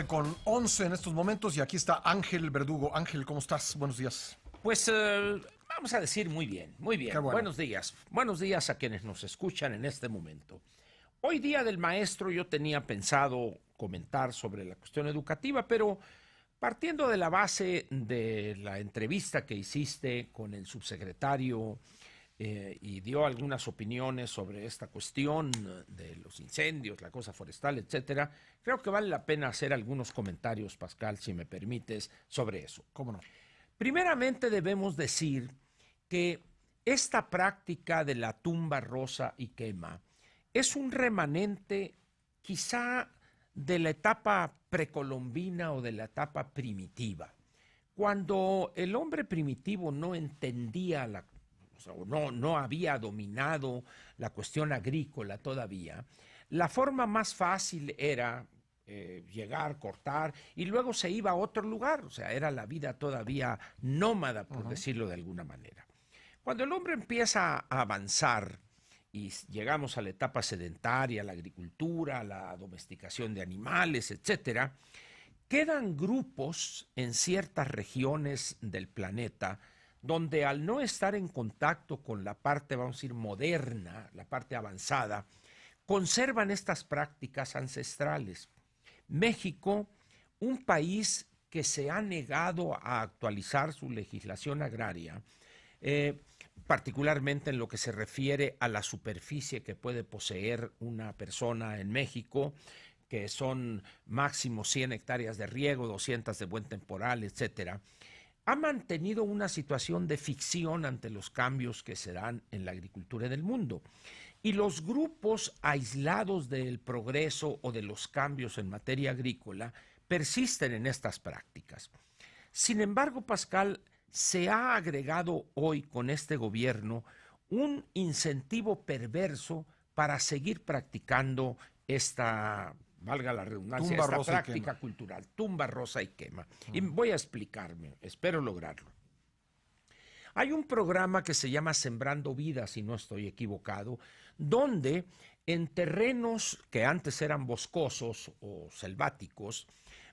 Con 11 en estos momentos y aquí está Ángel Verdugo. Ángel, ¿cómo estás? Buenos días. Pues vamos a decir muy bien, muy Qué bien. bueno. Buenos días. Buenos días a quienes nos escuchan en este momento. Hoy día del maestro yo tenía pensado comentar sobre la cuestión educativa, pero partiendo de la base de la entrevista que hiciste con el subsecretario y dio algunas opiniones sobre esta cuestión de los incendios, la cosa forestal, etcétera, creo que vale la pena hacer algunos comentarios, Pascal, si me permites, sobre eso. ¿Cómo no? Primeramente debemos decir que esta práctica de la tumba rosa y quema es un remanente quizá de la etapa precolombina o de la etapa primitiva. Cuando el hombre primitivo no entendía o sea, no había dominado la cuestión agrícola todavía, la forma más fácil era llegar, cortar, y luego se iba a otro lugar, o sea, era la vida todavía nómada, por decirlo de alguna manera. Cuando el hombre empieza a avanzar y llegamos a la etapa sedentaria, la agricultura, la domesticación de animales, etcétera, quedan grupos en ciertas regiones del planeta donde al no estar en contacto con la parte, vamos a decir, moderna, la parte avanzada, conservan estas prácticas ancestrales. México, un país que se ha negado a actualizar su legislación agraria, eh, particularmente en lo que se refiere a la superficie que puede poseer una persona en México, que son máximo 100 hectáreas de riego, 200 de buen temporal, etcétera, ha mantenido una situación de ficción ante los cambios que se dan en la agricultura en el mundo. Y los grupos aislados del progreso o de los cambios en materia agrícola persisten en estas prácticas. Sin embargo, Pascal, se ha agregado hoy con este gobierno un incentivo perverso para seguir practicando esta, valga la redundancia, Tumba esta rosa y quema. práctica cultural, tumba rosa y quema. Y voy a explicarme, espero lograrlo. Hay un programa que se llama Sembrando Vida, si no estoy equivocado, donde en terrenos que antes eran boscosos o selváticos,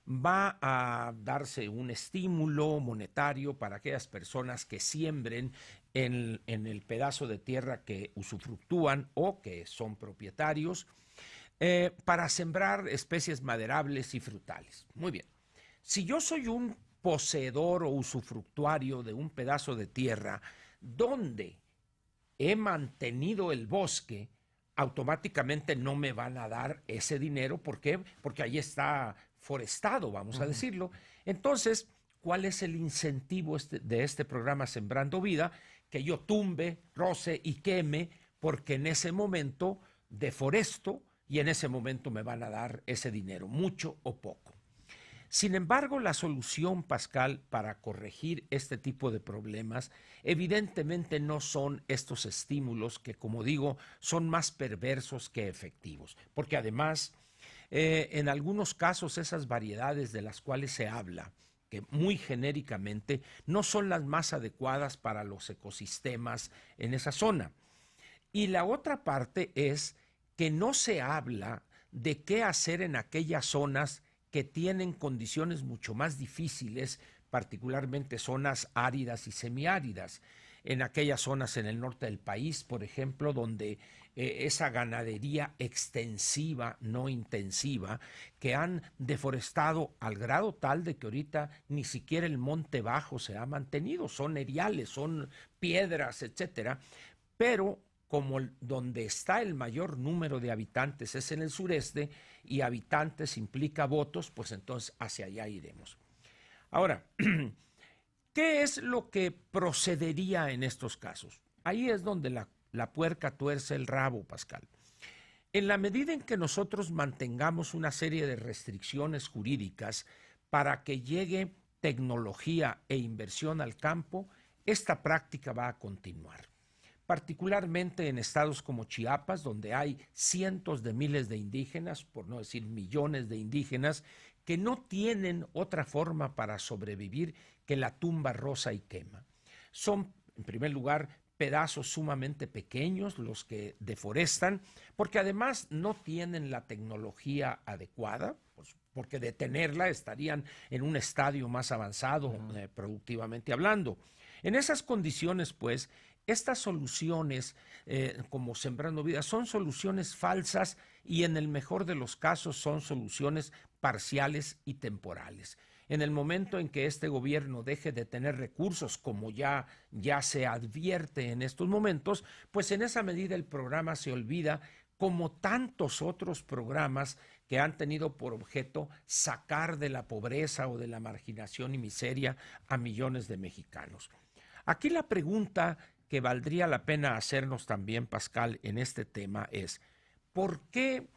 va a darse un estímulo monetario para aquellas personas que siembren en el pedazo de tierra que usufructúan o que son propietarios, para sembrar especies maderables y frutales. Muy bien. Si yo soy un poseedor o usufructuario de un pedazo de tierra donde he mantenido el bosque, automáticamente no me van a dar ese dinero. ¿Por qué? Porque ahí está forestado, vamos a decirlo. Entonces, ¿cuál es el incentivo de este programa Sembrando Vida? Que yo tumbe, roce y queme, porque en ese momento deforesto y en ese momento me van a dar ese dinero, mucho o poco. Sin embargo, la solución, Pascal, para corregir este tipo de problemas, evidentemente no son estos estímulos que, como digo, son más perversos que efectivos, porque además, en algunos casos, esas variedades de las cuales se habla, que muy genéricamente no son las más adecuadas para los ecosistemas en esa zona. Y la otra parte es que no se habla de qué hacer en aquellas zonas que tienen condiciones mucho más difíciles, particularmente zonas áridas y semiáridas. En aquellas zonas en el norte del país, por ejemplo, donde esa ganadería extensiva, no intensiva, que han deforestado al grado tal de que ahorita ni siquiera el monte bajo se ha mantenido, son eriales, son piedras, etcétera, pero como donde está el mayor número de habitantes es en el sureste y habitantes implica votos, pues entonces hacia allá iremos. Ahora, ¿qué es lo que procedería en estos casos? Ahí es donde la puerca tuerce el rabo, Pascal. En la medida en que nosotros mantengamos una serie de restricciones jurídicas para que llegue tecnología e inversión al campo, esta práctica va a continuar, particularmente en estados como Chiapas, donde hay cientos de miles de indígenas, por no decir millones de indígenas, que no tienen otra forma para sobrevivir que la tumba rosa y quema. Son, en primer lugar, pedazos sumamente pequeños los que deforestan, porque además no tienen la tecnología adecuada, pues porque de tenerla estarían en un estadio más avanzado, productivamente hablando. En esas condiciones, pues, estas soluciones, como Sembrando Vida, son soluciones falsas y en el mejor de los casos son soluciones parciales y temporales. En el momento en que este gobierno deje de tener recursos, como ya se advierte en estos momentos, pues en esa medida el programa se olvida, como tantos otros programas que han tenido por objeto sacar de la pobreza o de la marginación y miseria a millones de mexicanos. Aquí la pregunta que valdría la pena hacernos también, Pascal, en este tema es, ¿por qué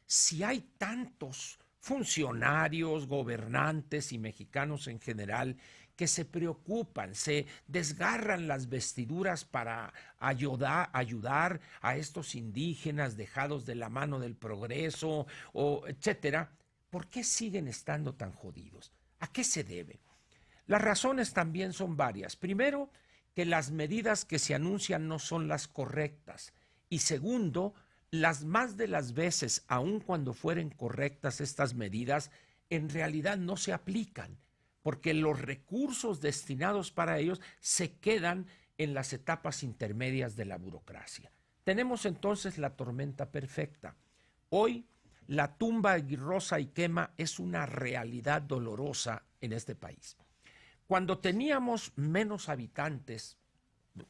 si hay tantos funcionarios, gobernantes y mexicanos en general que se preocupan, se desgarran las vestiduras para ayudar a estos indígenas dejados de la mano del progreso, o etcétera? ¿Por qué siguen estando tan jodidos? ¿A qué se debe? Las razones también son varias. Primero, que las medidas que se anuncian no son las correctas. Y segundo, las más de las veces, aun cuando fueren correctas estas medidas, en realidad no se aplican, porque los recursos destinados para ellos se quedan en las etapas intermedias de la burocracia. Tenemos entonces la tormenta perfecta. Hoy, la tumba rosa y quema es una realidad dolorosa en este país. Cuando teníamos menos habitantes,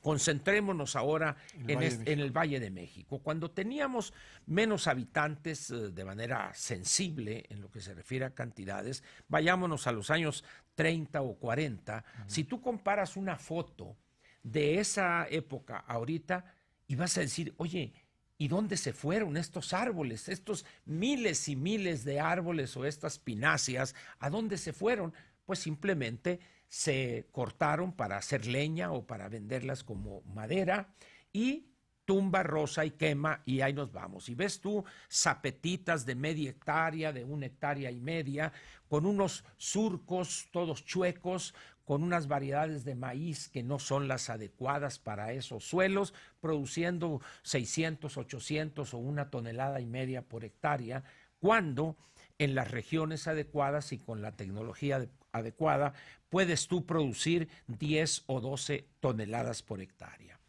concentrémonos ahora en el Valle de México. Cuando teníamos menos habitantes de manera sensible en lo que se refiere a cantidades, vayámonos a los años 30 o 40, si tú comparas una foto de esa época ahorita y vas a decir, oye, ¿y dónde se fueron estos árboles, estos miles y miles de árboles o estas pináceas? ¿A dónde se fueron? Pues simplemente se cortaron para hacer leña o para venderlas como madera y tumba, rosa y quema, y ahí nos vamos. Y ves tú zapetitas de media hectárea, de 1,5 hectáreas, con unos surcos todos chuecos, con unas variedades de maíz que no son las adecuadas para esos suelos, produciendo 600, 800 o 1,5 toneladas por hectárea, cuando en las regiones adecuadas y con la tecnología adecuada puedes tú producir 10 o 12 toneladas por hectárea.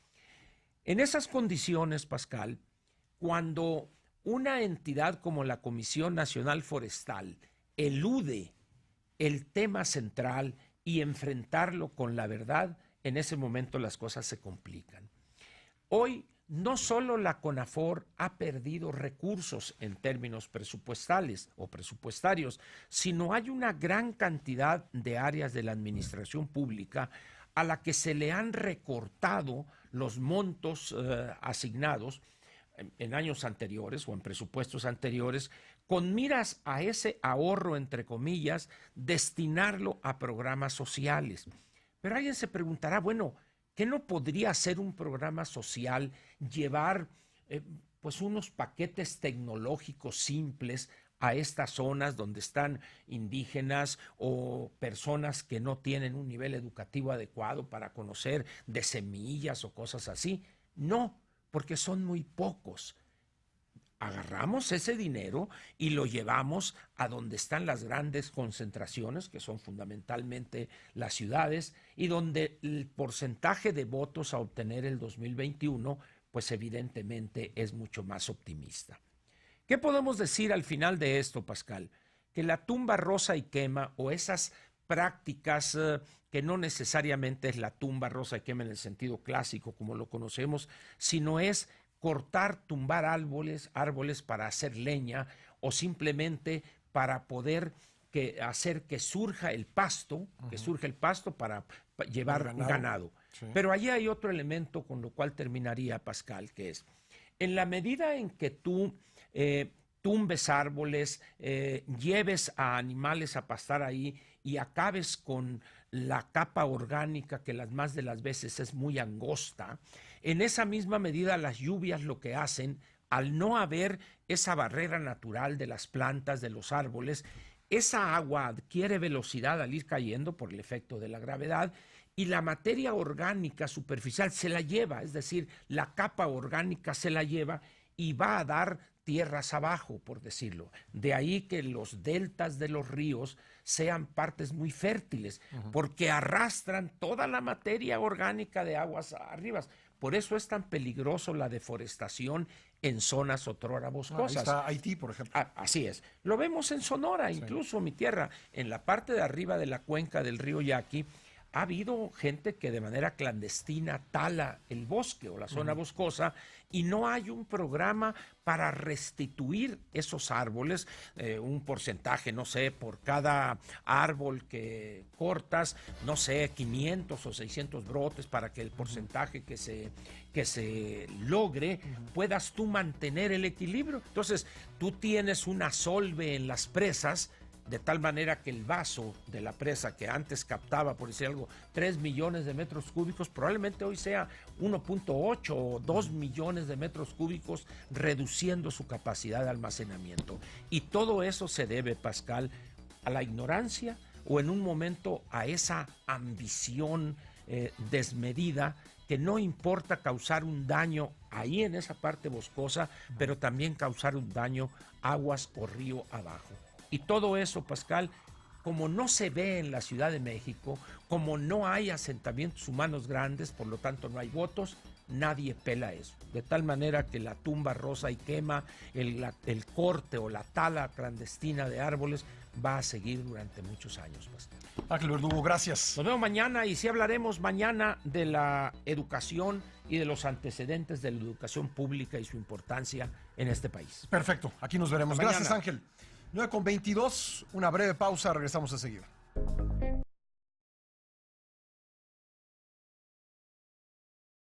En esas condiciones, Pascal, cuando una entidad como la Comisión Nacional Forestal elude el tema central y enfrentarlo con la verdad, en ese momento las cosas se complican. Hoy no solo la CONAFOR ha perdido recursos en términos presupuestales o presupuestarios, sino hay una gran cantidad de áreas de la administración pública a la que se le han recortado los montos asignados en años anteriores o en presupuestos anteriores, con miras a ese ahorro, entre comillas, destinarlo a programas sociales. Pero alguien se preguntará, bueno, ¿qué no podría ser un programa social llevar pues unos paquetes tecnológicos simples a estas zonas donde están indígenas o personas que no tienen un nivel educativo adecuado para conocer de semillas o cosas así? No, porque son muy pocos. Agarramos ese dinero y lo llevamos a donde están las grandes concentraciones, que son fundamentalmente las ciudades, y donde el porcentaje de votos a obtener el 2021, pues evidentemente es mucho más optimista. ¿Qué podemos decir al final de esto, Pascal? Que la tumba rosa y quema, o esas prácticas que no necesariamente es la tumba rosa y quema en el sentido clásico como lo conocemos, sino es cortar, tumbar árboles para hacer leña o simplemente para poder hacer que surja el pasto, para llevar ganado. Sí. Pero allí hay otro elemento con lo cual terminaría, Pascal, que es, en la medida en que tú tumbes árboles, lleves a animales a pastar ahí y acabes con la capa orgánica que las más de las veces es muy angosta, en esa misma medida las lluvias lo que hacen, al no haber esa barrera natural de las plantas, de los árboles, esa agua adquiere velocidad al ir cayendo por el efecto de la gravedad y la materia orgánica superficial se la lleva, es decir, la capa orgánica se la lleva y va a dar tierras abajo, por decirlo. De ahí que los deltas de los ríos sean partes muy fértiles, porque arrastran toda la materia orgánica de aguas arriba. Por eso es tan peligroso la deforestación en zonas otrora boscosas. Ahí está Haití, por ejemplo. Así es. Lo vemos en Sonora, incluso mi tierra, en la parte de arriba de la cuenca del río Yaqui. Ha habido gente que de manera clandestina tala el bosque o la zona boscosa y no hay un programa para restituir esos árboles, un porcentaje, no sé, por cada árbol que cortas, no sé, 500 o 600 brotes para que el porcentaje que se logre puedas tú mantener el equilibrio. Entonces, tú tienes una solve en las presas, de tal manera que el vaso de la presa que antes captaba, por decir algo, 3 millones de metros cúbicos, probablemente hoy sea 1.8 o 2 millones de metros cúbicos, reduciendo su capacidad de almacenamiento. Y todo eso se debe, Pascal, a la ignorancia o en un momento a esa ambición desmedida, que no importa causar un daño ahí en esa parte boscosa, pero también causar un daño aguas o río abajo. Y todo eso, Pascal, como no se ve en la Ciudad de México, como no hay asentamientos humanos grandes, por lo tanto no hay votos, nadie pela eso. De tal manera que la tumba rosa y quema, el corte o la tala clandestina de árboles va a seguir durante muchos años, Pascal. Ángel Verdugo, gracias. Nos vemos mañana y sí hablaremos mañana de la educación y de los antecedentes de la educación pública y su importancia en este país. Perfecto, aquí nos veremos. Hasta Gracias, mañana. Ángel. 9:22, una breve pausa, regresamos enseguida.